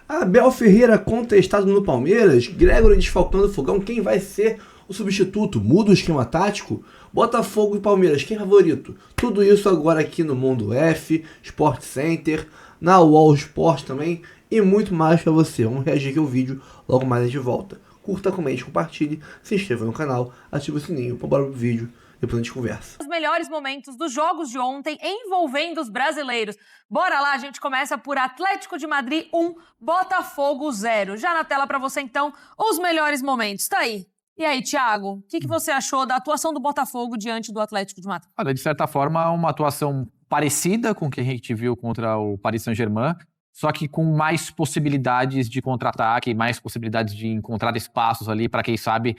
Abel Ferreira contestado no Palmeiras, Gregory desfalcando o Fogão, quem vai ser o substituto? Muda o esquema tático? Botafogo e Palmeiras, quem é favorito? Tudo isso agora aqui no Mundo F, Sport Center, na UOL Sport também e muito mais pra você. Vamos reagir aqui ao vídeo, logo mais a gente volta. Curta, comente, compartilhe, se inscreva no canal, ative o sininho, bora pro vídeo. Depois a gente conversa. Os melhores momentos dos jogos de ontem envolvendo os brasileiros. Bora lá, a gente começa por Atlético de Madrid 1, Botafogo 0. Já na tela pra você, então, os melhores momentos. Tá aí. E aí, Thiago, o que você achou da atuação do Botafogo diante do Atlético de Madrid? Olha, de certa forma, uma atuação parecida com o que a gente viu contra o Paris Saint-Germain, só que com mais possibilidades de contra-ataque, mais possibilidades de encontrar espaços ali para, quem sabe,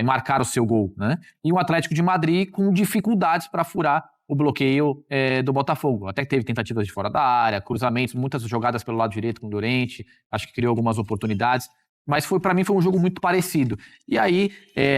marcar o seu gol, né? E um Atlético de Madrid com dificuldades para furar o bloqueio do Botafogo. Até teve tentativas de fora da área, cruzamentos, muitas jogadas pelo lado direito com o Llorente, acho que criou algumas oportunidades. Mas para mim foi um jogo muito parecido. E aí,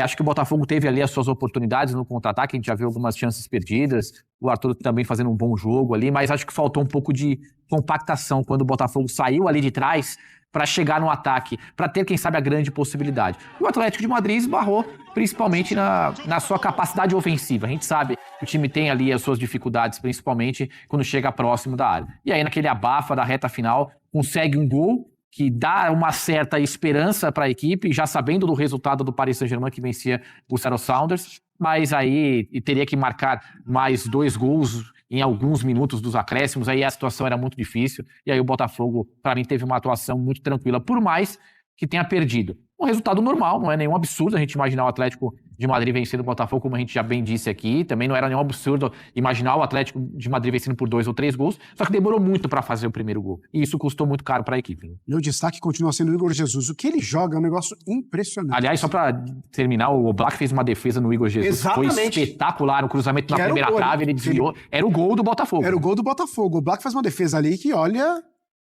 acho que o Botafogo teve ali as suas oportunidades no contra-ataque, a gente já viu algumas chances perdidas, o Arthur também fazendo um bom jogo ali, mas acho que faltou um pouco de compactação quando o Botafogo saiu ali de trás para chegar no ataque, para ter, quem sabe, a grande possibilidade. E o Atlético de Madrid esbarrou principalmente na sua capacidade ofensiva. A gente sabe que o time tem ali as suas dificuldades, principalmente quando chega próximo da área. E aí, naquele abafa da reta final, consegue um gol que dá uma certa esperança para a equipe, já sabendo do resultado do Paris Saint-Germain, que vencia o Seattle Sounders, mas aí teria que marcar mais 2 gols em alguns minutos dos acréscimos, aí a situação era muito difícil, e aí o Botafogo, para mim, teve uma atuação muito tranquila, por mais que tenha perdido. Um resultado normal, não é nenhum absurdo a gente imaginar o Atlético de Madrid vencendo o Botafogo, como a gente já bem disse aqui, também não era nenhum absurdo imaginar o Atlético de Madrid vencendo por 2 ou 3 gols, só que demorou muito para fazer o primeiro gol, e isso custou muito caro para a equipe. Meu destaque continua sendo o Igor Jesus, o que ele joga é um negócio impressionante. Aliás, só para terminar, o Oblak fez uma defesa no Igor Jesus, exatamente, foi espetacular, o cruzamento na primeira trave, ele desviou, era o gol do Botafogo. Era o gol do Botafogo, o Oblak faz uma defesa ali que, olha,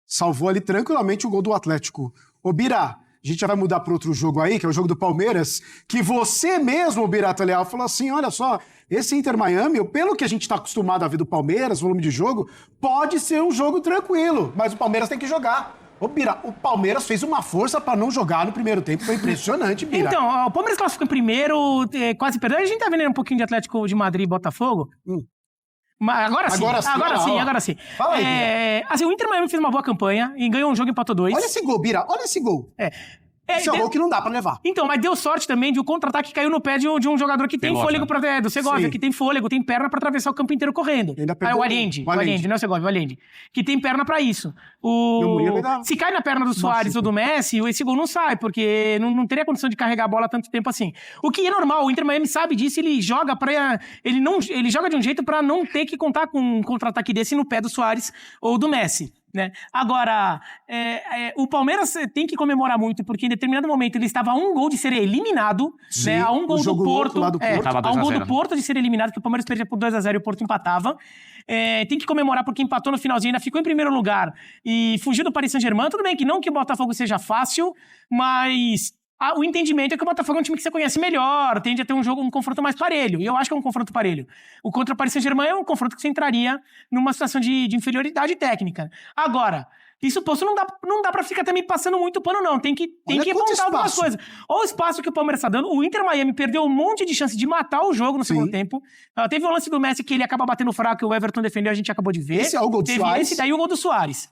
salvou ali tranquilamente o gol do Atlético. Ô Bira, a gente já vai mudar para outro jogo aí, que é o jogo do Palmeiras, que você mesmo, Birata Leal, falou assim, olha só, esse Inter Miami, pelo que a gente está acostumado a ver do Palmeiras, volume de jogo, pode ser um jogo tranquilo, mas o Palmeiras tem que jogar. Ô, Bira, o Palmeiras fez uma força para não jogar no primeiro tempo, foi impressionante, Bira. Então, o Palmeiras classificou em primeiro, quase perdeu, a gente tá vendo um pouquinho de Atlético de Madrid e Botafogo. Agora sim. Fala aí, assim, o Inter Miami fez uma boa campanha e ganhou um jogo e empatou 2. Olha esse gol, Bira, olha esse gol. Esse é um gol que não dá pra levar. Então, mas deu sorte também de o contra-ataque caiu no pé de um jogador que tem fôlego pra... do Segovia, que tem fôlego, tem perna pra atravessar o campo inteiro correndo. O Allende, não é o Segovia, o Allende. Que tem perna pra isso. Se cai na perna do Suárez ou do Messi, esse gol não sai, porque não teria condição de carregar a bola tanto tempo assim. O que é normal, o Inter Miami sabe disso, ele joga pra... Ele joga de um jeito pra não ter que contar com um contra-ataque desse no pé do Suárez ou do Messi. Né? Agora, o Palmeiras tem que comemorar muito, porque em determinado momento ele estava a um gol de ser eliminado, né? A um gol do Porto, a um gol do Porto de ser eliminado, que o Palmeiras perdia por 2-0 e o Porto empatava. Tem que comemorar porque empatou no finalzinho, ainda ficou em primeiro lugar e fugiu do Paris Saint-Germain. Tudo bem que não que o Botafogo seja fácil, mas... o entendimento é que o Botafogo é um time que você conhece melhor, tende a ter um confronto mais parelho. E eu acho que é um confronto parelho. O contra o Paris Saint-Germain é um confronto que você entraria numa situação de inferioridade técnica. Agora, isso posto não dá pra ficar também passando muito pano, não. Tem que apontar algumas coisas. Olha o espaço que o Palmeiras tá dando. O Inter Miami perdeu um monte de chance de matar o jogo no segundo tempo. Teve o lance do Messi que ele acaba batendo fraco, que o Everton defendeu, a gente acabou de ver. Esse é o gol do Suárez. Esse daí o gol do Suárez.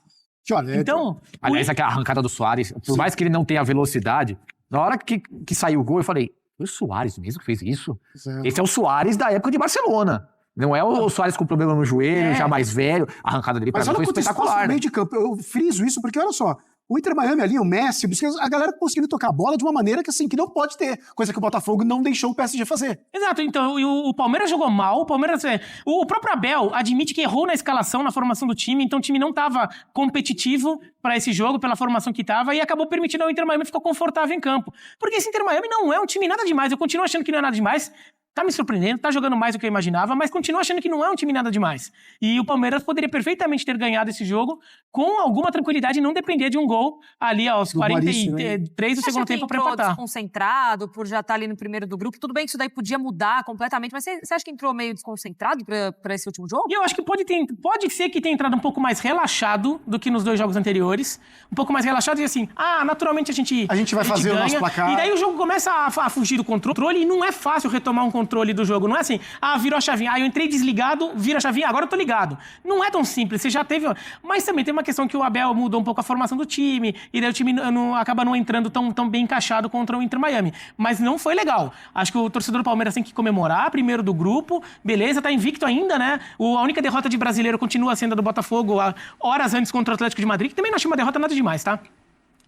Então... Aliás, aquela arrancada do Suárez, por mais que ele não tenha velocidade... Na hora que saiu o gol, eu falei, foi o Suárez mesmo que fez isso? Esse é o Suárez da época de Barcelona. Não é o Suárez com problema no joelho, já mais velho. A arrancada dele pra mim foi espetacular. No meio de campo, eu friso isso porque, olha só, o Inter Miami ali, o Messi, a galera conseguindo tocar a bola de uma maneira que, assim, que não pode ter. Coisa que o Botafogo não deixou o PSG fazer. Exato, então, o Palmeiras jogou mal, o Palmeiras... O próprio Abel admite que errou na escalação, na formação do time, então o time não estava competitivo para esse jogo, pela formação que estava, e acabou permitindo ao Inter Miami ficar confortável em campo. Porque esse Inter Miami não é um time nada demais, eu continuo achando que não é nada demais. tá me surpreendendo, tá jogando mais do que eu imaginava, mas continuo achando que não é um time nada demais. E o Palmeiras poderia perfeitamente ter ganhado esse jogo com alguma tranquilidade e não depender de um gol ali aos 43 do segundo tempo para empatar. Desconcentrado por já estar ali no primeiro do grupo? Tudo bem que isso daí podia mudar completamente, mas você acha que entrou meio desconcentrado para esse último jogo? E eu acho que pode ser que tenha entrado um pouco mais relaxado do que nos 2 jogos anteriores. Um pouco mais relaxado e assim, naturalmente a gente vai fazer ganha, o nosso placar. E daí o jogo começa a fugir do controle e não é fácil retomar um controle do jogo. Não é assim, virou a chavinha, eu entrei desligado, vira a chavinha, agora eu tô ligado. Não é tão simples, você já teve... Mas também tem uma questão que o Abel mudou um pouco a formação do time, e daí o time acaba não entrando tão bem encaixado contra o Inter Miami. Mas não foi legal. Acho que o torcedor do Palmeiras tem que comemorar, primeiro do grupo, beleza, tá invicto ainda, né? A única derrota de brasileiro continua sendo a do Botafogo, horas antes contra o Atlético de Madrid, que também não achei uma derrota nada demais, tá?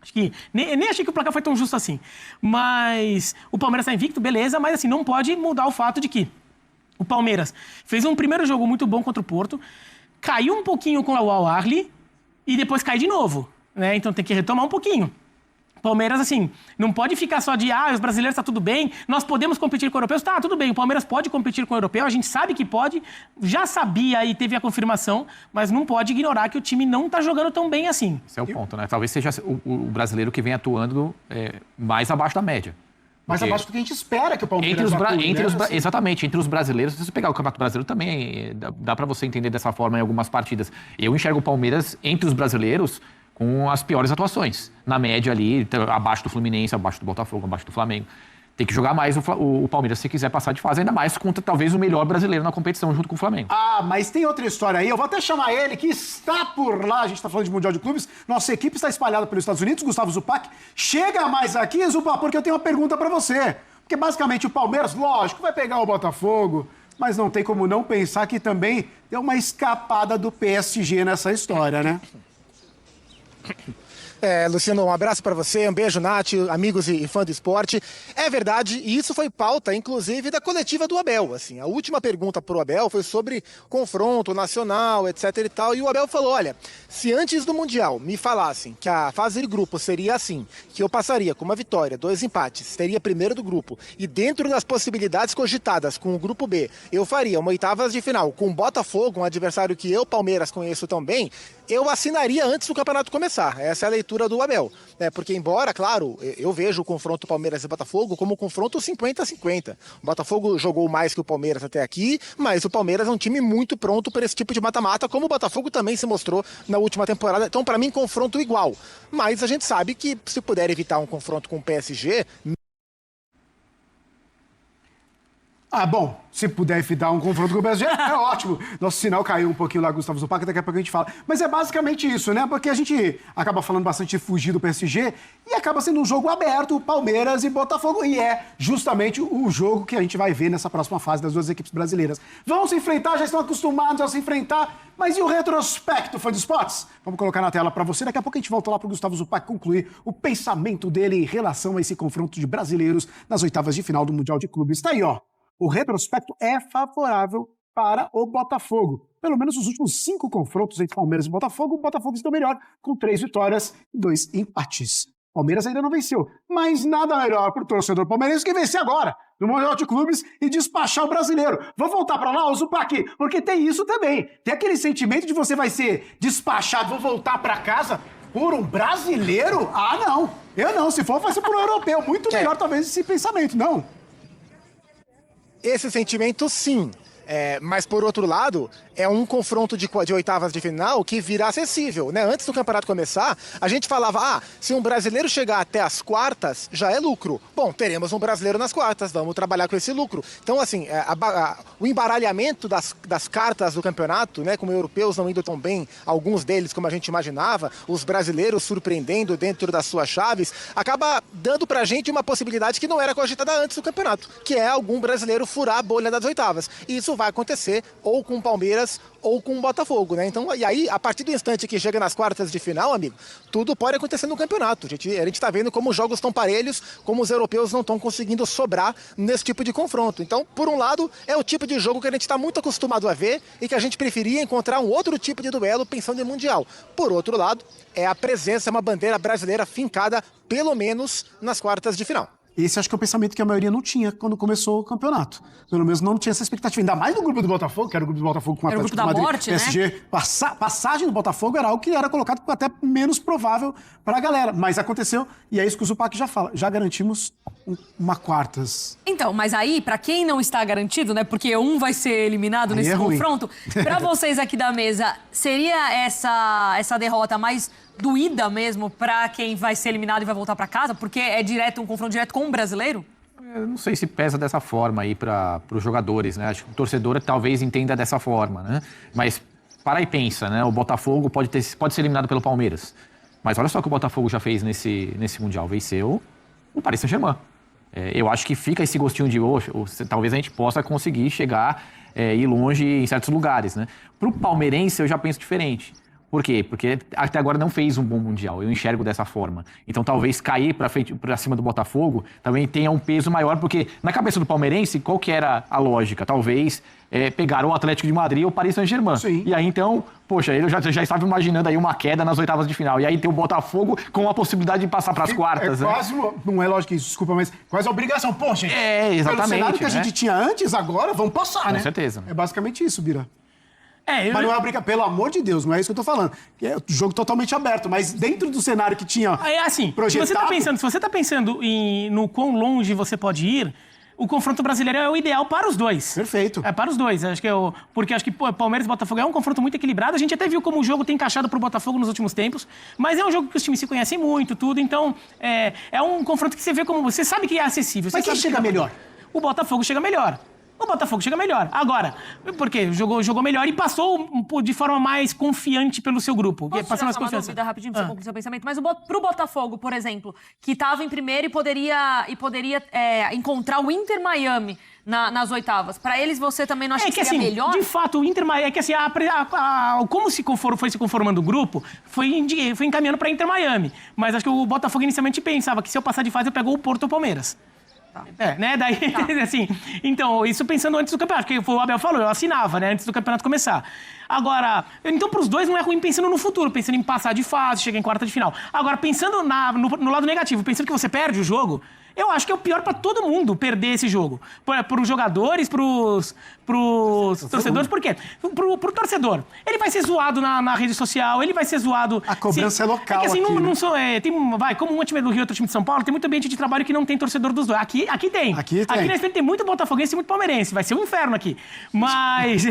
Acho que nem achei que o placar foi tão justo assim. Mas o Palmeiras tá invicto, beleza, mas assim, não pode mudar o fato de que o Palmeiras fez um primeiro jogo muito bom contra o Porto, caiu um pouquinho com o Al-Ahly e depois cai de novo, né? Então tem que retomar um pouquinho. Palmeiras, assim, não pode ficar só de os brasileiros tá tudo bem, nós podemos competir com europeus. Tá, tudo bem, o Palmeiras pode competir com o europeu, a gente sabe que pode, já sabia e teve a confirmação, mas não pode ignorar que o time não tá jogando tão bem assim. Esse é o ponto, né? Talvez seja o brasileiro que vem atuando mais abaixo da média. Mais abaixo do que a gente espera que o Palmeiras atue, Exatamente, entre os brasileiros, se você pegar o Campeonato Brasileiro também, dá para você entender dessa forma em algumas partidas. Eu enxergo o Palmeiras entre os brasileiros com as piores atuações. Na média ali, abaixo do Fluminense, abaixo do Botafogo, abaixo do Flamengo. Tem que jogar mais o Palmeiras se quiser passar de fase, ainda mais contra talvez o melhor brasileiro na competição, junto com o Flamengo. Mas tem outra história aí, eu vou até chamar ele, que está por lá, a gente está falando de Mundial de Clubes, nossa equipe está espalhada pelos Estados Unidos, Gustavo Zupac. Chega mais aqui, Zupac, porque eu tenho uma pergunta para você. Porque basicamente o Palmeiras, lógico, vai pegar o Botafogo, mas não tem como não pensar que também deu uma escapada do PSG nessa história, né? Luciano, um abraço para você, um beijo, Nath, amigos e fã do esporte. É verdade, e isso foi pauta, inclusive, da coletiva do Abel. Assim, a última pergunta pro Abel foi sobre confronto nacional, etc e tal, e o Abel falou, olha, se antes do Mundial me falassem que a fase de grupo seria assim, que eu passaria com uma vitória, 2 empates, seria primeiro do grupo, e dentro das possibilidades cogitadas com o grupo B, eu faria uma oitavas de final com o Botafogo, um adversário que eu, Palmeiras, conheço tão bem, eu assinaria antes do campeonato começar. Essa é a leitura do Abel. Porque embora, claro, eu vejo o confronto Palmeiras e Botafogo como um confronto 50-50. O Botafogo jogou mais que o Palmeiras até aqui, mas o Palmeiras é um time muito pronto para esse tipo de mata-mata, como o Botafogo também se mostrou na última temporada. Então, para mim, confronto igual. Mas a gente sabe que se puder evitar um confronto com o PSG... Bom, se puder evitar um confronto com o PSG, é ótimo. Nosso sinal caiu um pouquinho lá, Gustavo Zupac, daqui a pouco a gente fala. Mas é basicamente isso, né? Porque a gente acaba falando bastante de fugir do PSG e acaba sendo um jogo aberto, Palmeiras e Botafogo. E é justamente o jogo que a gente vai ver nessa próxima fase das duas equipes brasileiras. Vão se enfrentar, já estão acostumados a se enfrentar. Mas e o retrospecto, fã de esportes? Vamos colocar na tela para você. Daqui a pouco a gente volta lá para o Gustavo Zupac concluir o pensamento dele em relação a esse confronto de brasileiros nas oitavas de final do Mundial de Clubes. Está aí, ó. O retrospecto é favorável para o Botafogo. Pelo menos os últimos 5 confrontos entre Palmeiras e Botafogo, o Botafogo está melhor, com 3 vitórias e 2 empates. Palmeiras ainda não venceu, mas nada melhor para o torcedor palmeirense que vencer agora, no Mundial de Clubes, e despachar o brasileiro. Vou voltar para lá, Zupac, porque tem isso também. Tem aquele sentimento de você vai ser despachado, vou voltar para casa por um brasileiro? Não. Eu não. Se for, vai ser por um europeu. Muito melhor, talvez, esse pensamento, não? Esse sentimento, sim. Mas, por outro lado, é um confronto de oitavas de final que virá acessível, né? Antes do campeonato começar, a gente falava, se um brasileiro chegar até as quartas, já é lucro. Bom, teremos um brasileiro nas quartas, vamos trabalhar com esse lucro. Então, assim, o embaralhamento das cartas do campeonato, né? Como europeus não indo tão bem, alguns deles, como a gente imaginava, os brasileiros surpreendendo dentro das suas chaves, acaba dando pra gente uma possibilidade que não era cogitada antes do campeonato, que é algum brasileiro furar a bolha das oitavas. E isso vai acontecer ou com o Palmeiras ou com o Botafogo, né? Então, e aí, a partir do instante que chega nas quartas de final, amigo, tudo pode acontecer no campeonato. A gente tá vendo como os jogos estão parelhos, como os europeus não estão conseguindo sobrar nesse tipo de confronto. Então, por um lado, é o tipo de jogo que a gente está muito acostumado a ver e que a gente preferia encontrar um outro tipo de duelo pensando em Mundial. Por outro lado, é a presença, uma bandeira brasileira fincada, pelo menos, nas quartas de final. Esse acho que é o pensamento que a maioria não tinha quando começou o campeonato. Pelo menos não tinha essa expectativa. Ainda mais no grupo do Botafogo, que era o grupo do Botafogo com o Atlético de Madrid, morte, PSG. né? Passagem do Botafogo era algo que era colocado até menos provável para a galera. Mas aconteceu, e é isso que o Zupac já fala. Já garantimos uma quartas. Então, mas aí, pra quem não está garantido, né? Porque um vai ser eliminado nesse confronto. Pra vocês aqui da mesa, seria essa derrota mais doída mesmo pra quem vai ser eliminado e vai voltar pra casa? Porque é um confronto direto com um brasileiro? Eu não sei se pesa dessa forma aí para os jogadores, né? Acho que o torcedor talvez entenda dessa forma, né? Mas para e pensa, né? O Botafogo pode ser eliminado pelo Palmeiras. Mas olha só o que o Botafogo já fez nesse Mundial. Venceu o Paris Saint-Germain. Eu acho que fica esse gostinho de hoje. Talvez a gente possa conseguir chegar e ir longe em certos lugares, né? Para o palmeirense eu já penso diferente. Por quê? Porque até agora não fez um bom Mundial, eu enxergo dessa forma. Então talvez cair para cima do Botafogo também tenha um peso maior, porque na cabeça do palmeirense, qual que era a lógica? Talvez pegar o Atlético de Madrid ou o Paris Saint-Germain. Sim. E aí então, poxa, ele já estava imaginando aí uma queda nas oitavas de final. E aí tem o Botafogo com a possibilidade de passar para as quartas. Quase, não é lógico isso, desculpa, mas quase a obrigação. Pô, gente, exatamente. pelo cenário que a gente tinha antes, agora vamos passar, né? Com certeza. É basicamente isso, Bira. Mas não é uma briga, pelo amor de Deus, não é isso que eu tô falando. É um jogo totalmente aberto, mas dentro do cenário que tinha assim, projetado... se você tá pensando no quão longe você pode ir, o confronto brasileiro é o ideal para os dois. Perfeito. É para os dois. Porque acho que Palmeiras e Botafogo é um confronto muito equilibrado. A gente até viu como o jogo tem encaixado pro Botafogo nos últimos tempos, mas é um jogo que os times se conhecem muito, tudo. Então, é um confronto que você vê como... Você sabe que é acessível. Mas quem chega melhor? O Botafogo chega melhor. Agora, porque jogou melhor e passou de forma mais confiante pelo seu grupo. Posso tirar uma dúvida rapidinho pra você concluir seu pensamento? Mas pro Botafogo, por exemplo, que estava em primeiro e poderia encontrar o Inter Miami nas oitavas. Pra eles, você também não acha que seria melhor? De fato, o Inter Miami... É que assim, como foi se conformando o grupo, foi encaminhando pra Inter Miami. Mas acho que o Botafogo inicialmente pensava que se eu passar de fase, eu pego o Porto ou o Palmeiras. Tá. Né? Daí, assim, então, isso pensando antes do campeonato, porque o Abel falou, eu assinava, né, antes do campeonato começar. Agora, então pros dois não é ruim pensando no futuro, pensando em passar de fase, chegar em quarta de final. Agora, pensando no lado negativo, pensando que você perde o jogo, eu acho que é o pior pra todo mundo perder esse jogo. Pros jogadores, pros torcedores, por quê? Pro torcedor. Ele vai ser zoado na rede social, ele vai ser zoado... A cobrança é local. É que assim, aqui, como um time do Rio e outro time de São Paulo, tem muito ambiente de trabalho que não tem torcedor dos dois. Aqui tem. Aqui na frente tem muito botafoguense e muito palmeirense. Vai ser um inferno aqui. Mas...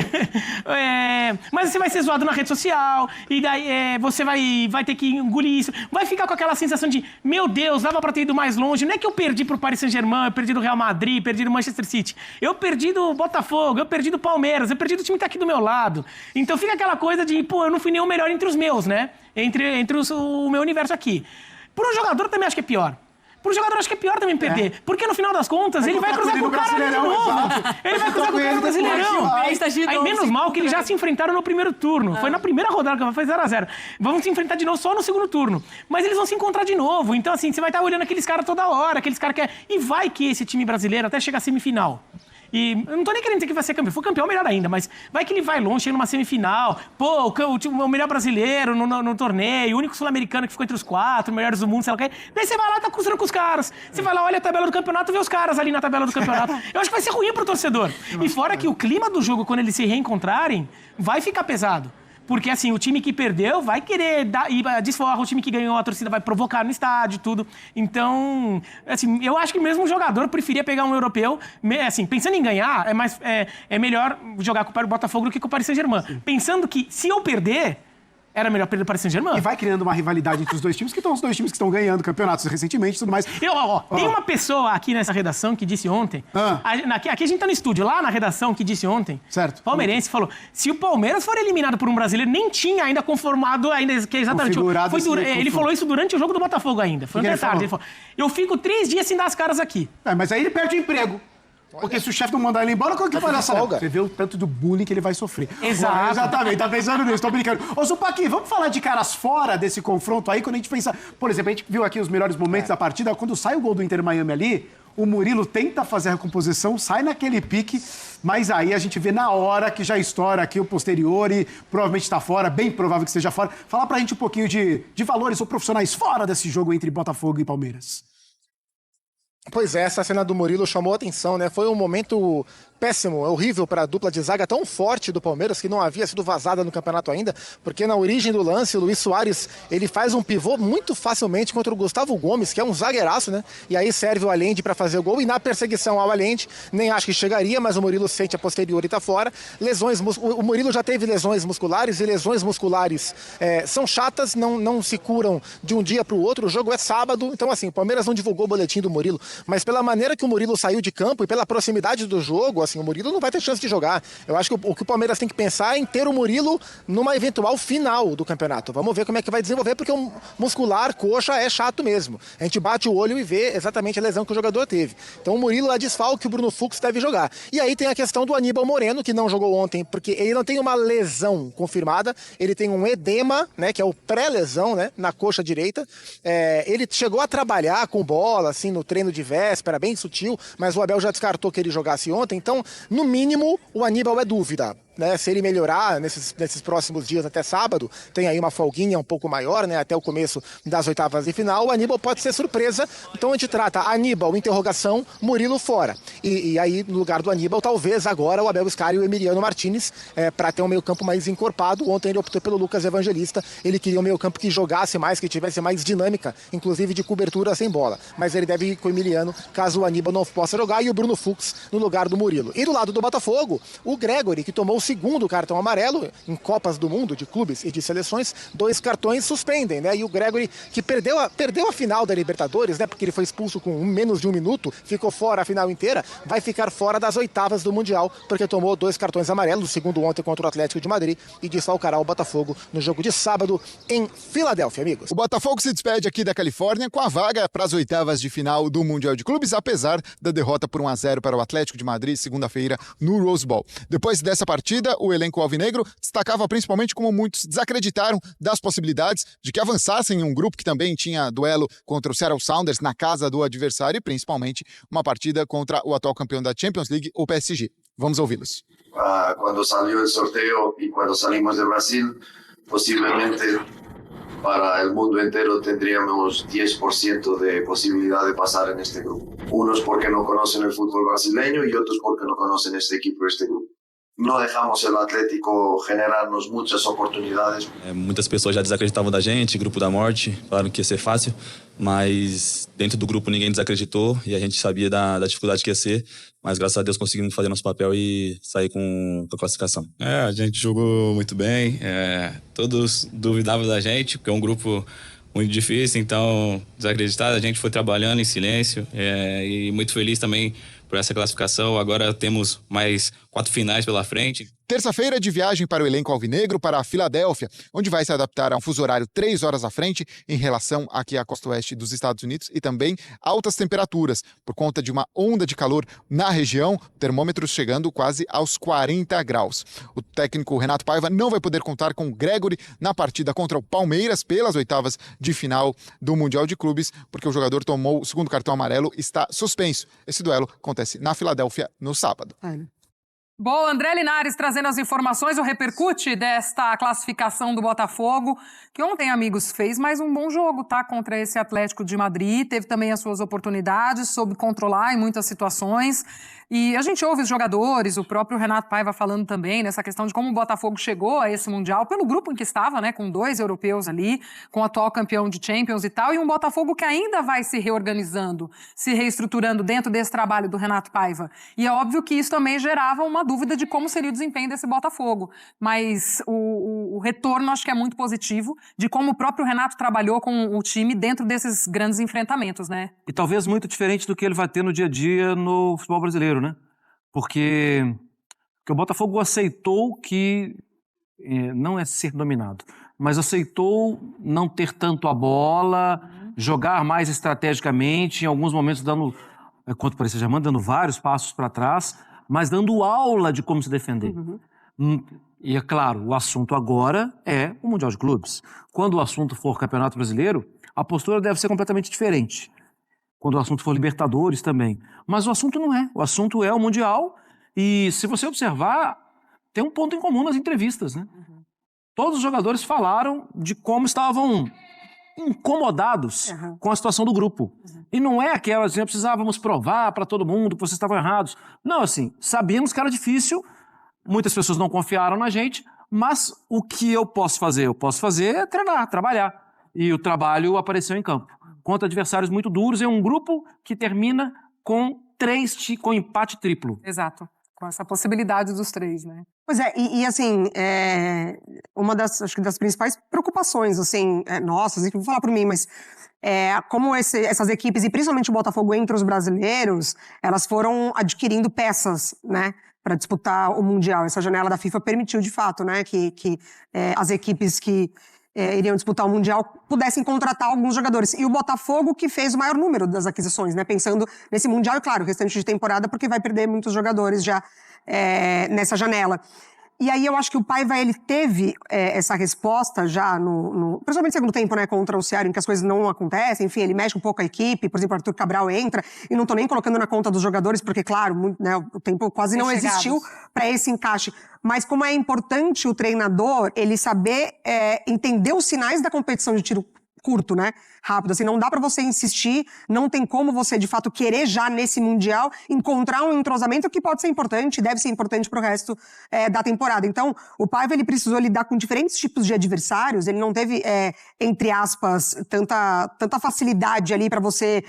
mas você vai ser zoado na rede social, e daí você vai ter que engolir isso. Vai ficar com aquela sensação de, meu Deus, dava pra ter ido mais longe. Não é que eu perdi pro Paris Saint-Germain, eu perdi do Real Madrid, perdi do Manchester City. Eu perdi do Botafogo, eu perdi do Palmeiras, eu perdi do time que tá aqui do meu lado. Então fica aquela coisa de, eu não fui nem o melhor entre os meus, né? Entre o meu universo aqui. Pro jogador também acho que é pior. Pro jogador acho que é pior também perder. Porque no final das contas, ele vai cruzar com o cara de novo. Ele vai cruzar com o cara do Brasileirão. Aí menos mal que eles já se enfrentaram no primeiro turno. Foi na primeira rodada que foi 0-0. Vamos se enfrentar de novo só no segundo turno. Mas eles vão se encontrar de novo. Então assim, você vai estar olhando aqueles caras toda hora, aqueles caras que... E vai que esse time brasileiro até chega à semifinal. E eu não tô nem querendo dizer que vai ser campeão. Se for campeão, melhor ainda. Mas vai que ele vai longe, chega numa semifinal. Pô, o melhor brasileiro no torneio, o único sul-americano que ficou entre os 4 melhores do mundo, sei lá o que. Daí você vai lá e tá cruzando com os caras. Você vai lá, olha a tabela do campeonato, vê os caras ali na tabela do campeonato. Eu acho que vai ser ruim pro torcedor. E fora que o clima do jogo, quando eles se reencontrarem, vai ficar pesado. Porque, assim, o time que perdeu vai querer ir desforra, o time que ganhou, a torcida vai provocar no estádio, tudo. Então, assim, eu acho que mesmo o jogador preferia pegar um europeu, assim, pensando em ganhar, é melhor jogar com o Botafogo do que com o Paris Saint-Germain. Pensando que, se eu perder, era melhor perder o Paris Saint-Germain. E vai criando uma rivalidade entre os dois times, que estão os dois times que estão ganhando campeonatos recentemente e tudo mais. Tem uma pessoa aqui nessa redação que disse ontem, aqui a gente tá no estúdio, lá na redação que disse ontem, certo. Palmeirense, falou, se o Palmeiras for eliminado por um brasileiro, nem tinha ainda conformado, que é exatamente... Ele falou isso durante o jogo do Botafogo ainda, foi ontem à tarde. Ele falou, eu fico 3 dias sem dar as caras aqui. Mas aí ele perde o emprego. Porque se o chefe não mandar ele embora, como que vai dar folga? Você vê o tanto do bullying que ele vai sofrer. Exatamente, tá pensando nisso, tô brincando. Ô, Zupac, vamos falar de caras fora desse confronto aí, quando a gente pensa... Por exemplo, a gente viu aqui os melhores momentos da partida, quando sai o gol do Inter Miami ali, o Murilo tenta fazer a recomposição, sai naquele pique, mas aí a gente vê na hora que já estoura aqui o posterior e provavelmente tá fora, bem provável que esteja fora. Fala pra gente um pouquinho de valores ou profissionais fora desse jogo entre Botafogo e Palmeiras. Pois é, essa cena do Murilo chamou a atenção, né? Foi um momento péssimo, horrível para a dupla de zaga tão forte do Palmeiras, que não havia sido vazada no campeonato ainda, porque na origem do lance, o Luiz Soares, ele faz um pivô muito facilmente contra o Gustavo Gomes, que é um zagueiraço, né? E aí serve o Allende para fazer o gol, e na perseguição ao Allende, nem acho que chegaria, mas o Murilo sente a posterior e tá fora. O Murilo já teve lesões musculares, e lesões musculares são chatas, não se curam de um dia para o outro, o jogo é sábado, então assim, o Palmeiras não divulgou o boletim do Murilo, mas pela maneira que o Murilo saiu de campo e pela proximidade do jogo, assim, o Murilo não vai ter chance de jogar. Eu acho que o que o Palmeiras tem que pensar é em ter o Murilo numa eventual final do campeonato. Vamos ver como é que vai desenvolver, porque o muscular, coxa, é chato mesmo. A gente bate o olho e vê exatamente a lesão que o jogador teve. Então o Murilo é desfalque, o Bruno Fux deve jogar. E aí tem a questão do Aníbal Moreno, que não jogou ontem, porque ele não tem uma lesão confirmada, ele tem um edema, né, que é o pré-lesão, né, na coxa direita. Ele chegou a trabalhar com bola, assim, no treino de véspera, bem sutil, mas o Abel já descartou que ele jogasse ontem, então, no mínimo, o Aníbal é dúvida. Né, se ele melhorar nesses próximos dias até sábado, tem aí uma folguinha um pouco maior, né, até o começo das oitavas de final, o Aníbal pode ser surpresa. Então a gente trata Aníbal, interrogação, Murilo fora. E aí, no lugar do Aníbal, talvez agora o Abel Scari e o Emiliano Martinez, para ter um meio campo mais encorpado. Ontem ele optou pelo Lucas Evangelista, ele queria um meio campo que jogasse mais, que tivesse mais dinâmica, inclusive de cobertura sem bola. Mas ele deve ir com o Emiliano, caso o Aníbal não possa jogar, e o Bruno Fux no lugar do Murilo. E do lado do Botafogo, o Gregory, que tomou o segundo cartão amarelo em Copas do Mundo de clubes e de seleções, 2 cartões suspendem, né? E o Gregory, que perdeu a final da Libertadores, né? Porque ele foi expulso com menos de 1 minuto, ficou fora a final inteira, vai ficar fora das oitavas do Mundial, porque tomou 2 cartões amarelos, o segundo ontem contra o Atlético de Madrid, e desfalcará o Botafogo no jogo de sábado em Filadélfia, amigos. O Botafogo se despede aqui da Califórnia com a vaga para as oitavas de final do Mundial de Clubes, apesar da derrota por 1-0 para o Atlético de Madrid, segunda-feira, no Rose Bowl. Depois dessa partida, o elenco alvinegro destacava principalmente como muitos desacreditaram das possibilidades de que avançassem em um grupo que também tinha duelo contra o Seattle Sounders na casa do adversário e principalmente uma partida contra o atual campeão da Champions League, o PSG. Vamos ouvi-los. Quando salió el sorteo y cuando salimos de Brasil, posiblemente para el mundo entero tendríamos 10% de posibilidad de pasar en este grupo. Unos porque no conocen el fútbol brasileño y otros porque no conocen este equipo y este grupo. Não deixamos o Atlético generar-nos muitas oportunidades. Muitas pessoas já desacreditavam da gente, grupo da morte, falaram que ia ser fácil, mas dentro do grupo ninguém desacreditou e a gente sabia da dificuldade que ia ser, mas graças a Deus conseguimos fazer nosso papel e sair com a classificação. A gente jogou muito bem, todos duvidavam da gente, porque é um grupo muito difícil, então desacreditado, a gente foi trabalhando em silêncio e muito feliz também por essa classificação. Agora temos mais 4 finais pela frente. Terça-feira de viagem para o elenco alvinegro para a Filadélfia, onde vai se adaptar a um fuso horário 3 horas à frente em relação aqui à costa oeste dos Estados Unidos e também altas temperaturas por conta de uma onda de calor na região, termômetros chegando quase aos 40 graus. O técnico Renato Paiva não vai poder contar com o Gregory na partida contra o Palmeiras pelas oitavas de final do Mundial de Clubes, porque o jogador tomou o segundo cartão amarelo e está suspenso. Esse duelo acontece na Filadélfia no sábado. Bom, André Linares trazendo as informações, o repercute desta classificação do Botafogo, que ontem, amigos, fez mais um bom jogo, tá? Contra esse Atlético de Madrid, teve também as suas oportunidades, soube controlar em muitas situações. E a gente ouve os jogadores, o próprio Renato Paiva falando também nessa questão de como o Botafogo chegou a esse Mundial, pelo grupo em que estava, né? Com 2 europeus ali, com o atual campeão de Champions e tal, e um Botafogo que ainda vai se reorganizando, se reestruturando dentro desse trabalho do Renato Paiva. E é óbvio que isso também gerava uma dúvida de como seria o desempenho desse Botafogo. Mas o retorno acho que é muito positivo de como o próprio Renato trabalhou com o time dentro desses grandes enfrentamentos, né? E talvez muito diferente do que ele vai ter no dia a dia no futebol brasileiro, né? Porque o Botafogo aceitou que não é ser dominado, mas aceitou não ter tanto a bola, jogar mais estrategicamente, em alguns momentos dando, quanto Paris Saint-Germain, dando vários passos para trás, mas dando aula de como se defender. E é claro, o assunto agora é o Mundial de Clubes. Quando o assunto for Campeonato Brasileiro, a postura deve ser completamente diferente. Quando o assunto for Libertadores também. Mas o assunto não é. O assunto é o Mundial. E se você observar, tem um ponto em comum nas entrevistas, né? Todos os jogadores falaram de como estavam incomodados com a situação do grupo. E não é aquela, assim, precisávamos provar para todo mundo que vocês estavam errados. Não, assim, sabíamos que era difícil, muitas pessoas não confiaram na gente, mas o que eu posso fazer? Eu posso fazer é treinar, trabalhar. E o trabalho apareceu em campo. Contra adversários muito duros, é um grupo que termina com empate triplo. Exato. Com essa possibilidade dos 3, né? Pois é, assim, uma acho que das principais preocupações, assim, nossas, vou falar por mim, mas como essas equipes, e principalmente o Botafogo entre os brasileiros, elas foram adquirindo peças, né, para disputar o Mundial. Essa janela da FIFA permitiu, de fato, né, que as equipes que iriam disputar o Mundial pudessem contratar alguns jogadores. E o Botafogo que fez o maior número das aquisições, né? Pensando nesse Mundial e, claro, o restante de temporada, porque vai perder muitos jogadores já nessa janela. E aí eu acho que o Paiva, ele teve essa resposta já principalmente no segundo tempo, né, contra o Ceará, em que as coisas não acontecem, enfim, ele mexe um pouco a equipe, por exemplo, o Arthur Cabral entra, e não tô nem colocando na conta dos jogadores, porque, claro, né, o tempo quase não existiu para esse encaixe. Mas como é importante o treinador, ele saber entender os sinais da competição de tiro curto, né? Rápido, assim, não dá pra você insistir, não tem como você, de fato, querer já nesse Mundial encontrar um entrosamento que pode ser importante, deve ser importante pro resto da temporada. Então, o Paiva, ele precisou lidar com diferentes tipos de adversários, ele não teve, entre aspas, tanta facilidade ali pra você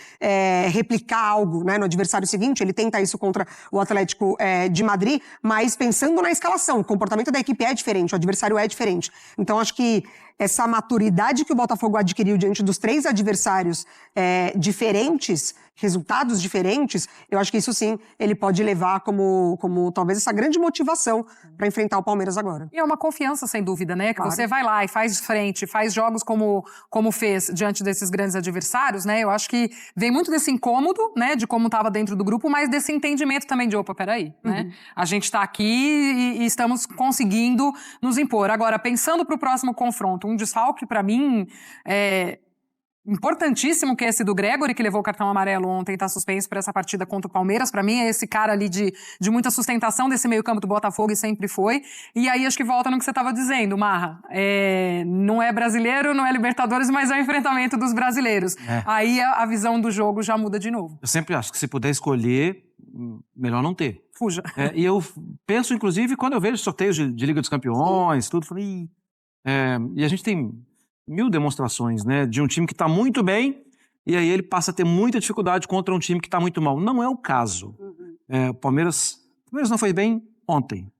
replicar algo, né, no adversário seguinte. Ele tenta isso contra o Atlético de Madrid, mas pensando na escalação, o comportamento da equipe é diferente, o adversário é diferente. Então, acho que essa maturidade que o Botafogo adquiriu diante dos 3 adversários diferentes, resultados diferentes, eu acho que isso sim, ele pode levar como talvez essa grande motivação para enfrentar o Palmeiras agora. E é uma confiança, sem dúvida, né? Que você vai lá e faz frente, faz jogos como fez diante desses grandes adversários, né? Eu acho que vem muito desse incômodo, né? De como estava dentro do grupo, mas desse entendimento também de, opa, peraí, né? A gente está aqui e estamos conseguindo nos impor. Agora, pensando para o próximo confronto, um desfalque para mim importantíssimo, que é esse do Gregori, que levou o cartão amarelo ontem, está suspenso para essa partida contra o Palmeiras. Para mim é esse cara ali de muita sustentação desse meio campo do Botafogo, e sempre foi. E aí acho que volta no que você estava dizendo, Marra. Não é brasileiro, não é Libertadores, mas é o enfrentamento dos brasileiros. Aí a visão do jogo já muda de novo. Eu sempre acho que se puder escolher, melhor não ter. Fuja. E eu penso, inclusive, quando eu vejo sorteios de Liga dos Campeões, tudo, falei... e a gente tem 1000 demonstrações, né, de um time que está muito bem e aí ele passa a ter muita dificuldade contra um time que está muito mal. Não é o caso. O Palmeiras não foi bem ontem,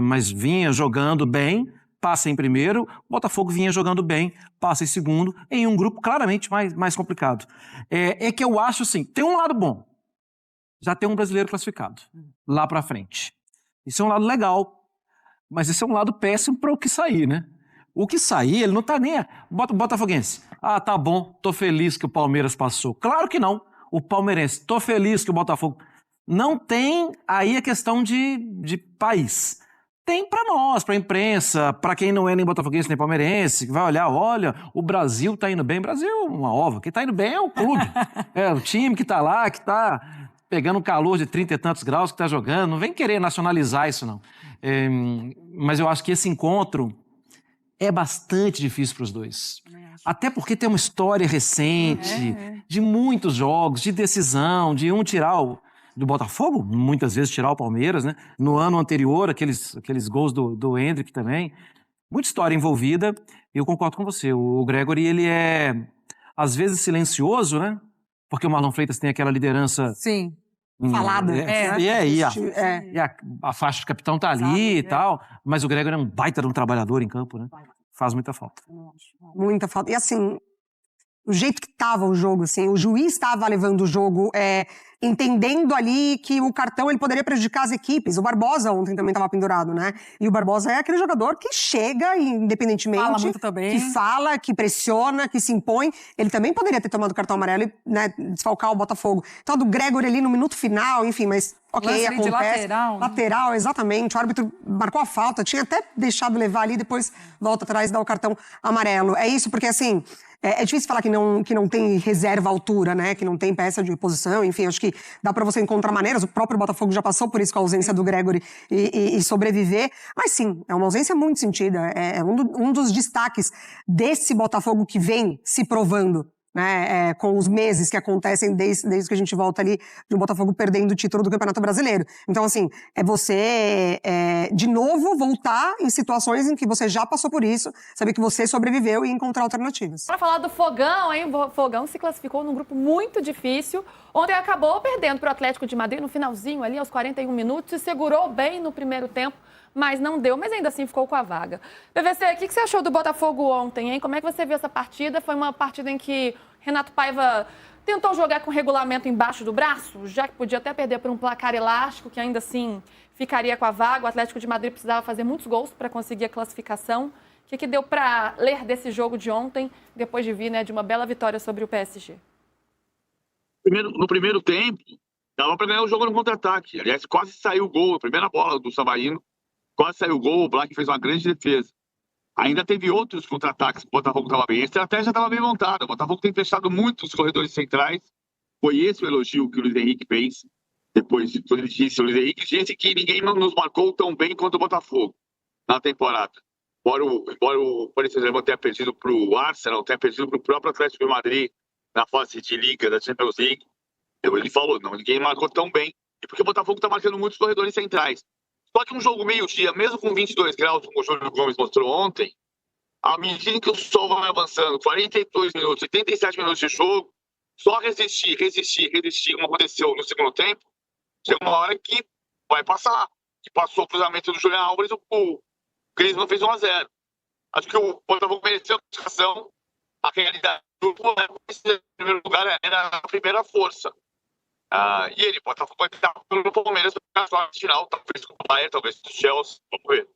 mas vinha jogando bem, passa em primeiro. O Botafogo vinha jogando bem, passa em segundo, em um grupo claramente mais complicado. É que eu acho assim, tem um lado bom. Já tem um brasileiro classificado lá para frente. Isso é um lado legal, mas esse é um lado péssimo para o que sair, né? O que sair, ele não tá nem... Botafoguense. Ah, tá bom, tô feliz que o Palmeiras passou. Claro que não. O palmeirense, tô feliz que o Botafogo... Não tem aí a questão de país. Tem pra nós, pra imprensa, pra quem não é nem botafoguense nem palmeirense, que vai olhar, olha, o Brasil tá indo bem. O Brasil é uma ova. Quem tá indo bem é o clube. O time que tá lá, que tá pegando calor de 30 e tantos graus, que tá jogando. Não vem querer nacionalizar isso, não. Mas eu acho que esse encontro... é bastante difícil para os dois. Até porque tem uma história recente de muitos jogos, de decisão, de tirar do Botafogo, muitas vezes tirar o Palmeiras, né? No ano anterior, aqueles gols do Hendrick também. Muita história envolvida. E eu concordo com você. O Gregori, ele é, às vezes, silencioso, né? Porque o Marlon Freitas tem aquela liderança... Sim. Falada. E a faixa de capitão tá ali e tal, mas o Gregori é um baita de um trabalhador em campo, né? Faz muita falta. Muita falta. E assim, o jeito que tava o jogo, assim, o juiz estava levando o jogo, entendendo ali que o cartão ele poderia prejudicar as equipes. O Barbosa ontem também estava pendurado, né? E o Barbosa é aquele jogador que chega, independentemente, fala muito também, que fala, que pressiona, que se impõe. Ele também poderia ter tomado o cartão amarelo e, né, desfalcar o Botafogo. Então, do Gregori ali no minuto final, enfim, mas ok, acontece. De lateral. Lateral, exatamente. O árbitro marcou a falta, tinha até deixado levar ali, depois volta atrás e dá o cartão amarelo. É isso, porque assim... É difícil falar que não tem reserva à altura, né? Que não tem peça de reposição, enfim, acho que que dá para você encontrar maneiras, o próprio Botafogo já passou por isso com a ausência do Gregory e sobreviver, mas sim, é uma ausência muito sentida, é um dos destaques desse Botafogo que vem se provando, né, com os meses que acontecem desde que a gente volta ali do Botafogo perdendo o título do Campeonato Brasileiro. Então, assim, é você, de novo, voltar em situações em que você já passou por isso, saber que você sobreviveu e encontrar alternativas. Para falar do Fogão, hein? O Fogão se classificou num grupo muito difícil. Ontem acabou perdendo para o Atlético de Madrid no finalzinho ali, aos 41 minutos, se segurou bem no primeiro tempo, mas não deu, mas ainda assim ficou com a vaga. PVC, o que você achou do Botafogo ontem, hein? Como é que você viu essa partida? Foi uma partida em que Renato Paiva tentou jogar com o regulamento embaixo do braço, já que podia até perder por um placar elástico, que ainda assim ficaria com a vaga. O Atlético de Madrid precisava fazer muitos gols para conseguir a classificação. O que deu para ler desse jogo de ontem, depois de vir, né, de uma bela vitória sobre o PSG? No primeiro tempo, dava para ganhar o jogo no contra-ataque. Aliás, quase saiu o gol, a primeira bola do Savarino. Quase saiu o gol, o Black fez uma grande defesa. Ainda teve outros contra-ataques que o Botafogo estava bem. A estratégia estava bem montada. O Botafogo tem fechado muito os corredores centrais. Foi esse o elogio que o Luiz Henrique fez. Depois, quando ele disse, o Luiz Henrique disse que ninguém nos marcou tão bem quanto o Botafogo na temporada. Embora o Paris Saint-Germain tenha perdido para o Arsenal, tenha perdido para o próprio Atlético de Madrid na fase de Liga da Champions League. Ele falou, não, ninguém marcou tão bem. E porque o Botafogo está marcando muitos corredores centrais. Só que um jogo meio-dia, mesmo com 22 graus, como o Júlio Gomes mostrou ontem, à medida que o sol vai avançando, 42 minutos, 87 minutos de jogo, só resistir, como aconteceu no segundo tempo, chega uma hora que vai passar. Que passou o cruzamento do Julián Álvares, o Cris não fez 1-0. Acho que o Botafogo mereceu a classificação. A realidade do grupo, em primeiro lugar, era a primeira força. E ele, Botafogo vai estar no Palmeiras para a final, talvez com o Bayern, talvez com o Chelsea, vamos ver.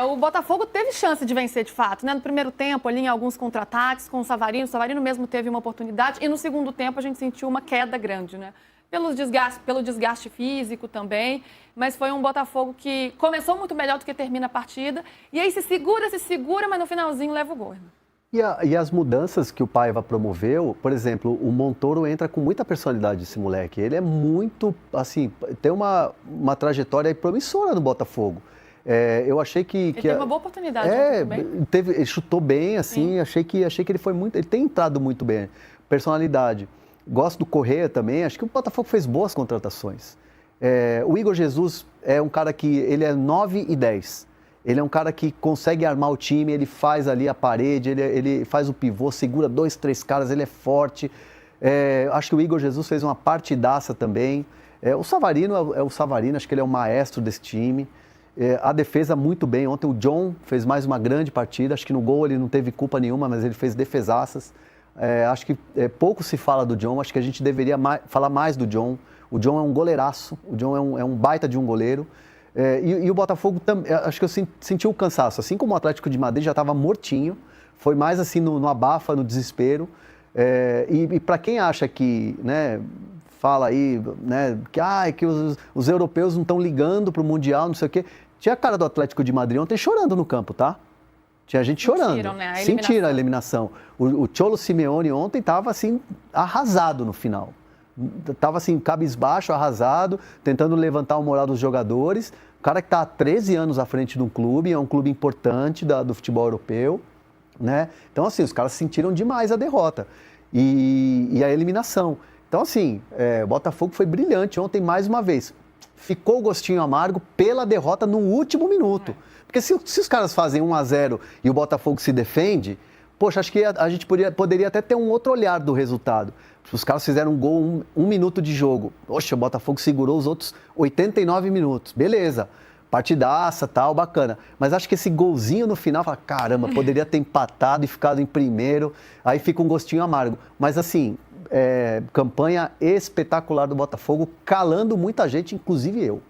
O Botafogo teve chance de vencer de fato, né? No primeiro tempo, ali em alguns contra-ataques com o Savarino mesmo teve uma oportunidade, e no segundo tempo a gente sentiu uma queda grande, né? Pelo desgaste físico também, mas foi um Botafogo que começou muito melhor do que termina a partida, e aí se segura, mas no finalzinho leva o gol, né? E as mudanças que o Paiva promoveu, por exemplo, o Montoro entra com muita personalidade esse moleque. Ele é muito, assim, tem uma trajetória promissora no Botafogo. Eu achei que... Ele teve uma boa oportunidade. Ele chutou bem, assim, achei que ele foi muito... Ele tem entrado muito bem. Personalidade. Gosto do Correa também, acho que o Botafogo fez boas contratações. O Igor Jesus é um cara que ele é 9 e 10. Ele é um cara que consegue armar o time, ele faz ali a parede, ele faz o pivô, segura 2, 3 caras, ele é forte. Acho que o Igor Jesus fez uma partidaça também. O Savarino é o Savarino, acho que ele é o maestro desse time. A defesa muito bem. Ontem o John fez mais uma grande partida. Acho que no gol ele não teve culpa nenhuma, mas ele fez defesaças. Acho que pouco se fala do John, acho que a gente deveria falar mais do John. O John é um goleiraço, o John é um baita de um goleiro. E o Botafogo, acho que eu senti o cansaço, assim como o Atlético de Madrid já estava mortinho, foi mais assim no abafa, no desespero. E para quem acha que, né, fala aí, né, que os europeus não estão ligando para o Mundial, não sei o quê, tinha a cara do Atlético de Madrid ontem chorando no campo, tá? Tinha gente chorando, sentiram a eliminação. O Cholo Simeone ontem estava assim, arrasado no final. Estava assim, cabisbaixo, arrasado, tentando levantar o moral dos jogadores. O cara que está há 13 anos à frente de um clube, é um clube importante do futebol europeu, né? Então, assim, os caras sentiram demais a derrota e a eliminação. Então, assim, o Botafogo foi brilhante ontem mais uma vez. Ficou o gostinho amargo pela derrota no último minuto. Porque se os caras fazem 1-0 e o Botafogo se defende, poxa, acho que a gente poderia até ter um outro olhar do resultado. Os caras fizeram um gol, um minuto de jogo. Poxa, o Botafogo segurou os outros 89 minutos. Beleza, partidaça, tal, bacana. Mas acho que esse golzinho no final, fala, caramba, poderia ter empatado e ficado em primeiro. Aí fica um gostinho amargo. Mas assim, campanha espetacular do Botafogo, calando muita gente, inclusive eu.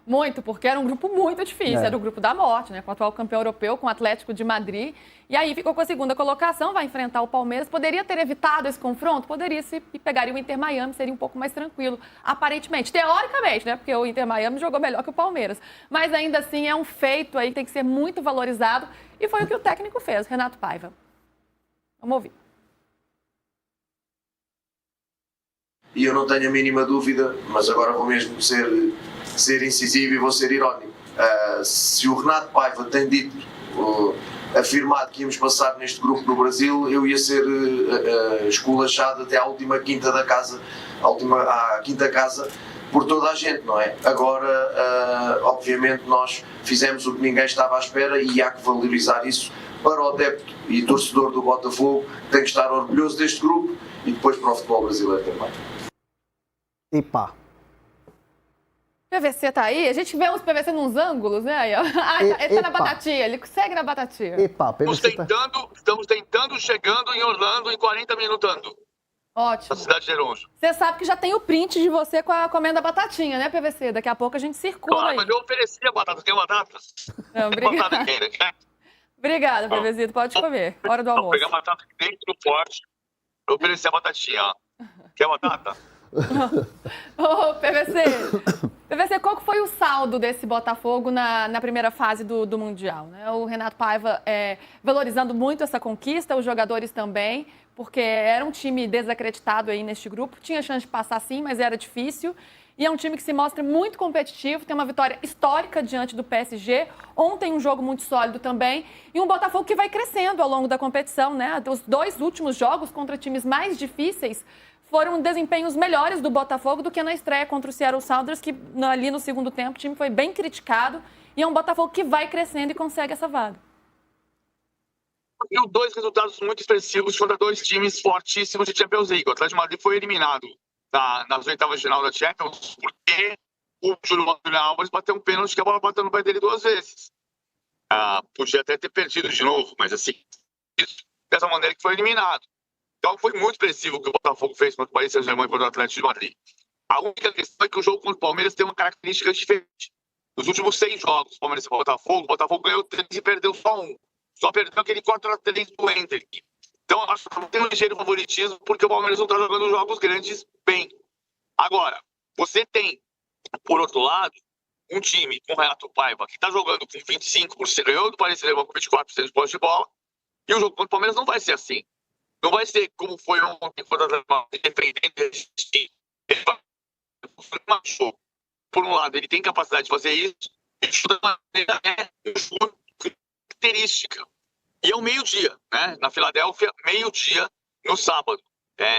Muito, porque era um grupo muito difícil, era o grupo da morte, né? Com o atual campeão europeu, com o Atlético de Madrid. E aí ficou com a segunda colocação, vai enfrentar o Palmeiras. Poderia ter evitado esse confronto? Poderia, se pegaria o Inter Miami, seria um pouco mais tranquilo, aparentemente. Teoricamente, né? Porque o Inter Miami jogou melhor que o Palmeiras. Mas ainda assim é um feito aí que tem que ser muito valorizado. E foi o que o técnico fez, Renato Paiva. Vamos ouvir. e eu não tenho a mínima dúvida, mas agora vou mesmo ser incisivo e vou ser irónico. Se o Renato Paiva tem dito, afirmado que íamos passar neste grupo no Brasil, eu ia ser esculachado até à última quinta da casa, à quinta casa, por toda a gente, não é? Agora, obviamente, nós fizemos o que ninguém estava à espera e há que valorizar isso para o adepto e torcedor do Botafogo, que tem que estar orgulhoso deste grupo e depois para o futebol brasileiro também. Epa. PVC tá aí? A gente vê uns PVC nos ângulos, né? Aí, ó. Ele tá na batatinha, ele segue na batatinha. Epa, PVC Estamos tentando, chegando em Orlando em 40 minutos andando. Ótimo. Na cidade de Heronjo. Você sabe que já tem o print de você comendo a batatinha, né, PVC? Daqui a pouco a gente circula claro, aí. Mas eu ofereci a batata. Tem batata? Não, obrigada. Obrigada, PVC. Pode comer. Hora do almoço. Vou pegar a batata dentro do pote. Eu ofereci a batatinha, ó. Quer batata? Ô, PVC, qual que foi o saldo desse Botafogo na primeira fase do Mundial? Né? O Renato Paiva valorizando muito essa conquista, os jogadores também, porque era um time desacreditado aí neste grupo. Tinha chance de passar sim, mas era difícil. E é um time que se mostra muito competitivo, tem uma vitória histórica diante do PSG. Ontem um jogo muito sólido também. E um Botafogo que vai crescendo ao longo da competição, né? Os 2 últimos jogos contra times mais difíceis foram desempenhos melhores do Botafogo do que na estreia contra o Seattle Sounders, que ali no segundo tempo o time foi bem criticado. E é um Botafogo que vai crescendo e consegue essa vaga. Viu 2 resultados muito expressivos contra 2 times fortíssimos de Champions League. O Atlético de Madrid foi eliminado nas oitavas de final da Champions porque o Julián Alves bateu um pênalti que a bola bateu no pé dele 2 vezes. Podia até ter perdido de novo, mas assim, dessa maneira que foi eliminado. Então foi muito expressivo o que o Botafogo fez contra o Paris Saint-Germain e contra o Atlético de Madrid. A única questão é que o jogo contra o Palmeiras tem uma característica diferente. Nos últimos 6 jogos, Palmeiras e o Botafogo ganhou 3 e perdeu só 1. Só perdeu aquele 4-3 do Ender. Então, eu acho que tem um ligeiro favoritismo porque o Palmeiras não está jogando jogos grandes bem. Agora, você tem, por outro lado, um time com o Renato Paiva que está jogando com 25%, ganhou do Paris Saint-Germain com 24% de posse de bola, e o jogo contra o Palmeiras não vai ser assim. Não vai ser como foi ontem, quando a defendendo resistir. Ele vai fazer. Por um lado, ele tem capacidade de fazer isso, e de maneira característica. E é o meio-dia, né? Na Filadélfia, meio-dia, no sábado,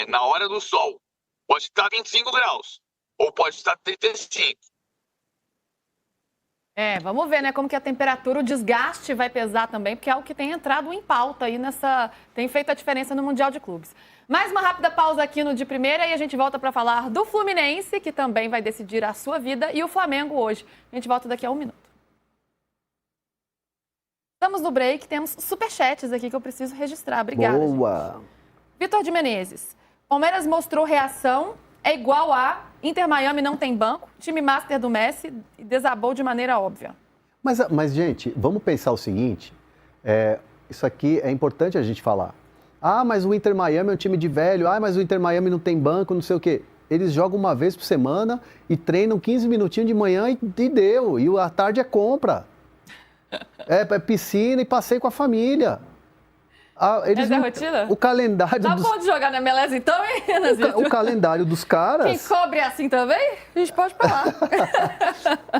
na hora do sol. Pode estar 25 graus, ou pode estar 35. Vamos ver, né, como que a temperatura, o desgaste vai pesar também, porque é algo que tem entrado em pauta aí tem feito a diferença no Mundial de Clubes. Mais uma rápida pausa aqui no De Primeira e a gente volta para falar do Fluminense, que também vai decidir a sua vida, e o Flamengo hoje. A gente volta daqui a 1 minuto. Estamos no break, temos superchats aqui que eu preciso registrar. Obrigada, boa. Gente. Vitor de Menezes. Palmeiras mostrou reação, é igual a Inter Miami não tem banco, time master do Messi desabou de maneira óbvia. Mas gente, vamos pensar o seguinte, isso aqui é importante a gente falar. Mas o Inter Miami é um time de velho, mas o Inter Miami não tem banco, não sei o quê. Eles jogam uma vez por semana e treinam 15 minutinhos de manhã e deu, e à tarde é compra. É piscina e passeio com a família. Essa é a rotina? O calendário Tá bom de jogar na MLS então, hein, Renanzito? O calendário dos caras... Quem cobre assim também, a gente pode falar.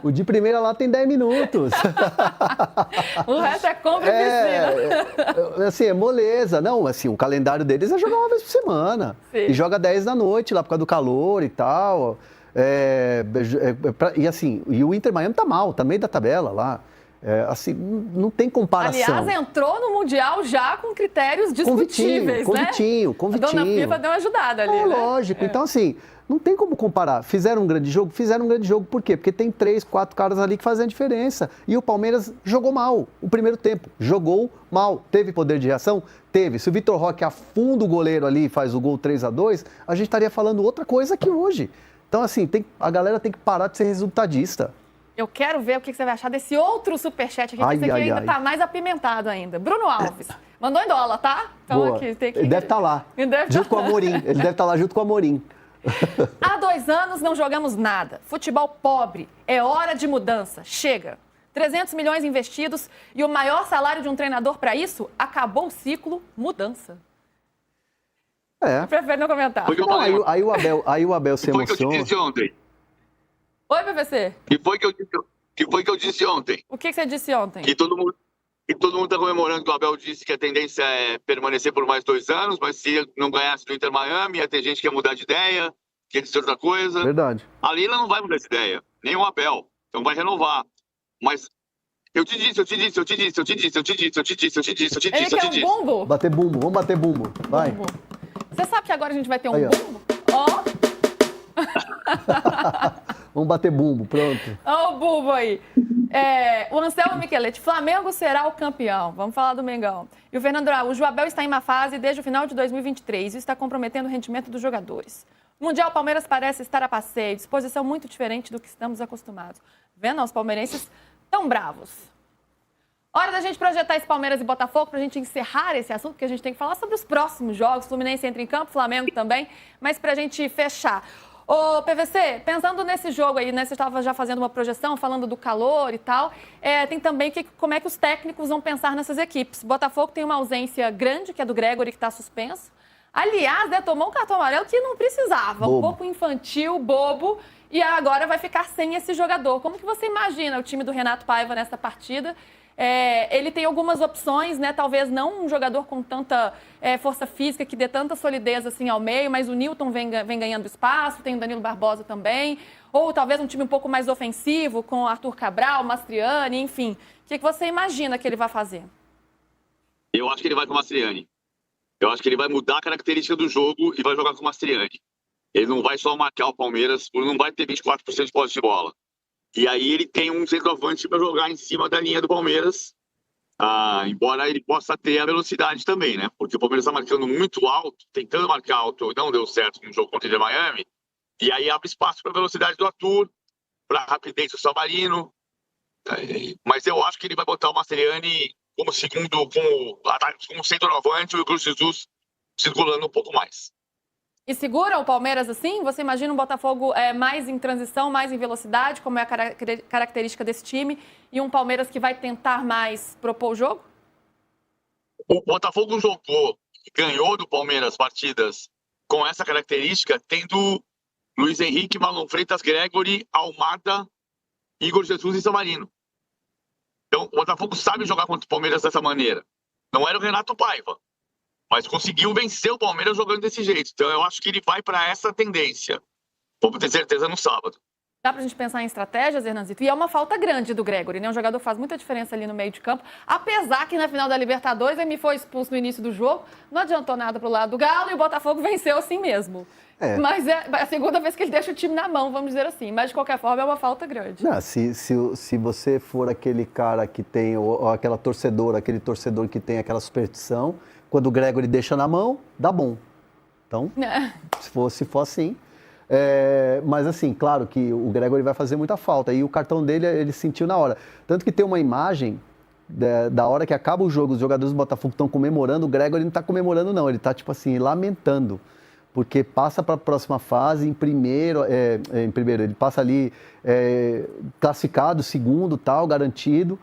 O De Primeira lá tem 10 minutos. O resto é compra e piscina. Assim, é moleza. Não, assim, o calendário deles é jogar uma vez por semana. Sim. E joga 10 da noite lá por causa do calor e tal. E assim, e o Inter Miami tá mal, tá meio da tabela lá. Assim, não tem comparação. Aliás, entrou no Mundial já com critérios discutíveis, convitinho. A dona FIFA deu uma ajudada ali, né? Lógico. Então, assim, não tem como comparar. Fizeram um grande jogo? Fizeram um grande jogo. Por quê? Porque tem 3, 4 caras ali que fazem a diferença. E o Palmeiras jogou mal o primeiro tempo. Jogou mal. Teve poder de reação? Teve. Se o Vitor Roque afunda o goleiro ali e faz o gol 3-2, a gente estaria falando outra coisa aqui hoje. Então, assim, a galera tem que parar de ser resultadista. Eu quero ver o que você vai achar desse outro superchat aqui, que esse aqui ainda tá mais apimentado ainda. Bruno Alves. Mandou em dólar, tá? Então aqui tem que... Ele deve estar lá. Junto com o Amorim. Ele deve estar lá junto com o Amorim. Há 2 anos não jogamos nada. Futebol pobre. É hora de mudança. Chega. 300 milhões investidos e o maior salário de um treinador para isso? Acabou o ciclo. Mudança. Eu prefiro não comentar. Não, aí o Abel se emociona. Foi o que eu te disse ontem. Oi, PVC. Que foi que eu disse ontem. O que você disse ontem? Que todo mundo está comemorando que o Abel disse que a tendência é permanecer por mais 2 anos, mas se não ganhasse do Inter Miami, ia ter gente que ia mudar de ideia, que ia dizer outra coisa. Verdade. A Leila não vai mudar de ideia, nem o Abel. Então vai renovar. Mas eu te disse. Ele quer um bumbo? Bater bumbo, vamos bater bumbo. Vai. Bumbo. Você sabe que agora a gente vai ter um Aí, ó. bumbo? Ó. Vamos bater bumbo, pronto. Ó o bumbo aí. O Anselmo Micheletti, Flamengo será o campeão. Vamos falar do Mengão. E o Fernando Araújo, o Abel está em má fase desde o final de 2023 e está comprometendo o rendimento dos jogadores. O Mundial Palmeiras parece estar a passeio, disposição muito diferente do que estamos acostumados. Vendo, os palmeirenses tão bravos. Hora da gente projetar esse Palmeiras e Botafogo para a gente encerrar esse assunto, porque a gente tem que falar sobre os próximos jogos. Fluminense entra em campo, Flamengo também, mas para a gente fechar. Ô, PVC, pensando nesse jogo aí, né? Você estava já fazendo uma projeção, falando do calor e tal. Tem também como é que os técnicos vão pensar nessas equipes. Botafogo tem uma ausência grande, que é do Gregory, que está suspenso. Aliás, né, tomou um cartão amarelo que não precisava. Bobo. Um pouco infantil, bobo. E agora vai ficar sem esse jogador. Como que você imagina o time do Renato Paiva nessa partida? Ele tem algumas opções, né? Talvez não um jogador com tanta força física, que dê tanta solidez assim ao meio, mas o Nilton vem ganhando espaço, tem o Danilo Barbosa também. Ou talvez um time um pouco mais ofensivo, com Arthur Cabral, Mastriani, enfim. O que você imagina que ele vai fazer? Eu acho que ele vai com o Mastriani. Eu acho que ele vai mudar a característica do jogo e vai jogar com o Mastriani. Ele não vai só marcar o Palmeiras, não vai ter 24% de posse de bola. E aí ele tem um centroavante para jogar em cima da linha do Palmeiras, embora ele possa ter a velocidade também, né? Porque o Palmeiras está marcando muito alto, tentando marcar alto, não deu certo no jogo contra o Inter Miami, e aí abre espaço para a velocidade do Arthur, para a rapidez do Savarino. Mas eu acho que ele vai botar o Mastriani como segundo, como centroavante, e o Igor Jesus circulando um pouco mais. E segura o Palmeiras assim? Você imagina um Botafogo mais em transição, mais em velocidade, como é a característica desse time, e um Palmeiras que vai tentar mais propor o jogo? O Botafogo jogou e ganhou do Palmeiras partidas com essa característica, tendo Luiz Henrique, Marlon Freitas, Gregory, Almada, Igor Jesus e Savarino. Então, o Botafogo sabe jogar contra o Palmeiras dessa maneira. Não era o Renato Paiva, mas conseguiu vencer o Palmeiras jogando desse jeito. Então, eu acho que ele vai para essa tendência. Vamos ter certeza no sábado. Dá pra gente pensar em estratégias, Hernanzito? E é uma falta grande do Gregory, né? Um jogador faz muita diferença ali no meio de campo. Apesar que na final da Libertadores ele me foi expulso no início do jogo. Não adiantou nada pro lado do Galo e o Botafogo venceu assim mesmo. Mas é a segunda vez que ele deixa o time na mão, vamos dizer assim. Mas, de qualquer forma, é uma falta grande. Não, se você for aquele cara que tem, ou aquela torcedora, aquele torcedor que tem aquela superstição, quando o Gregory deixa na mão, dá bom. Então, se for assim... mas assim, claro que o Gregory vai fazer muita falta. E o cartão dele, ele sentiu na hora. Tanto que tem uma imagem da hora que acaba o jogo, os jogadores do Botafogo estão comemorando, o Gregory não está comemorando não, ele está tipo assim, lamentando. Porque passa para a próxima fase, em primeiro, ele passa ali classificado, segundo, tal, garantido.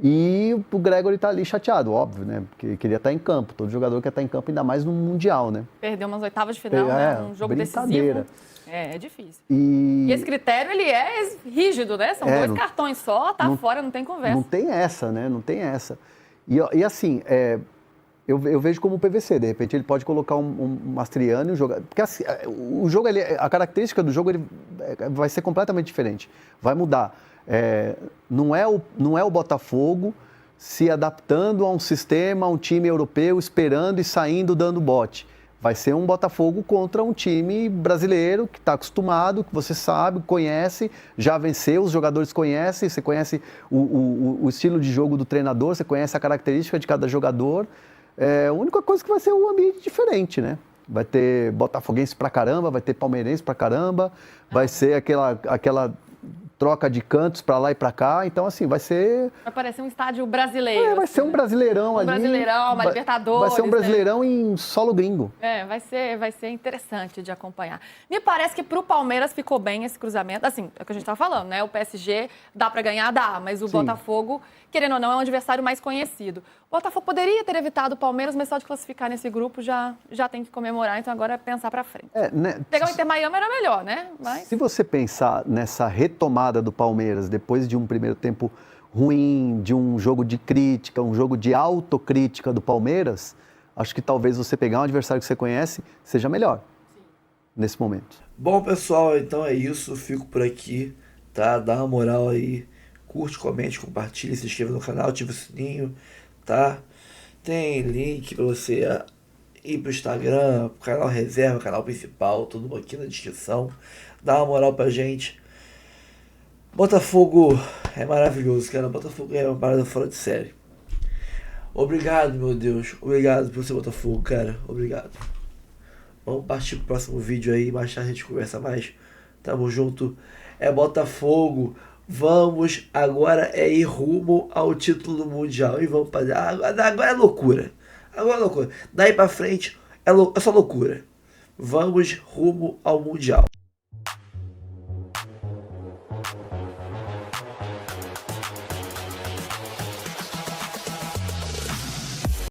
E o Gregory tá ali chateado, óbvio, né? Porque queria estar em campo. Todo jogador quer estar em campo, ainda mais no Mundial, né? Perdeu umas oitavas de final, né? Um jogo decisivo. É difícil. E esse critério, ele é rígido, né? São 2 cartões só, tá fora, não tem conversa. Não tem essa, né? Não tem essa. E assim, eu vejo como o PVC, de repente ele pode colocar um Mastriani e jogar. Porque assim, o jogo, a característica do jogo vai ser completamente diferente. Vai mudar. Não é o Botafogo se adaptando a um sistema, a um time europeu, esperando e saindo dando bote. Vai ser um Botafogo contra um time brasileiro que está acostumado, que você sabe, conhece, já venceu, os jogadores conhecem, você conhece o estilo de jogo do treinador, você conhece a característica de cada jogador. A única coisa que vai ser um ambiente diferente, né? Vai ter botafoguense pra caramba, vai ter palmeirense pra caramba, vai ser aquela troca de cantos para lá e para cá. Então, assim, vai ser... Vai parecer um estádio brasileiro. Vai ser um Brasileirão ali. Brasileirão, uma Libertadores. Vai ser um Brasileirão em solo gringo. Vai ser interessante de acompanhar. Me parece que pro Palmeiras ficou bem esse cruzamento. Assim, é o que a gente tava falando, né? O PSG dá para ganhar, dá. Mas o Botafogo, querendo ou não, é um adversário mais conhecido. O Botafogo poderia ter evitado o Palmeiras, mas só de classificar nesse grupo já tem que comemorar. Então agora é pensar para frente. Pegar o Inter Miami era melhor, né? Mas... Se você pensar nessa retomada do Palmeiras, depois de um primeiro tempo ruim, de um jogo de crítica, um jogo de autocrítica do Palmeiras, acho que talvez você pegar um adversário que você conhece seja melhor nesse momento. Bom, pessoal, então é isso. Fico por aqui, tá? Dá uma moral aí. Curte, comente, compartilhe, se inscreva no canal, ativa o sininho, tá? Tem link para você ir pro Instagram, pro canal reserva, canal principal, tudo aqui na descrição. Dá uma moral pra gente. Botafogo é maravilhoso, cara. Botafogo é uma parada fora de série. Obrigado, meu Deus. Obrigado por ser Botafogo, cara. Obrigado. Vamos partir pro próximo vídeo aí. Mais tarde a gente conversa mais. Tamo junto. É Botafogo. Vamos agora ir rumo ao título do Mundial. E vamos fazer. Agora é loucura. Agora é loucura. Daí pra frente é só loucura. Vamos rumo ao Mundial.